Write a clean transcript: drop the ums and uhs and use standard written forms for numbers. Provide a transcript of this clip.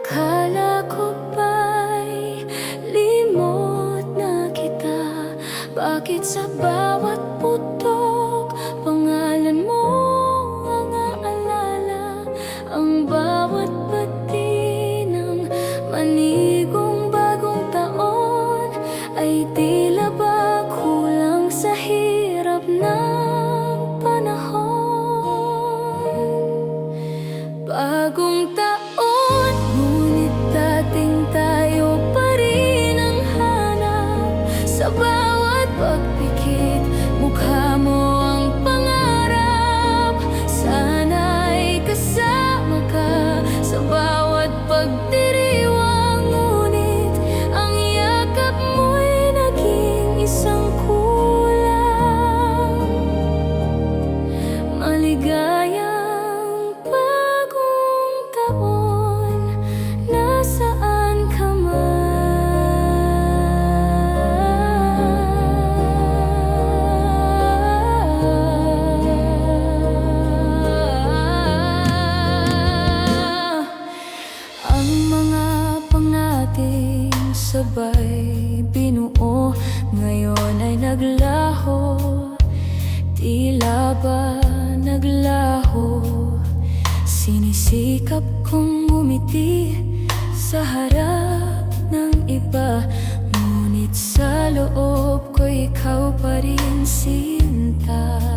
Akala ko ba'y limot na kita? Bakit sa bawat putok pangalan mo ang aalala? Ang bawat bati ng manigong bagong taon ay tila ba kulang sa hirap ng panahon. Bagong taon, ngunit dating tayo pa rin ang hanap. Sa bawat pagpikit, mukha mo ang pangarap. Sana'y kasama ka sa bawat pagdiriwang, ngunit ang yakap mo'y naging isang kulang. Maligayang bagong taon, nasaan ka Ang mga pangating sabay binuo, ngayon ay naglaho. Tila ba naglaho? Sinisikap kong ngumiti sa harap ng iba, ngunit sa loob ko ikaw pa rin, sinta.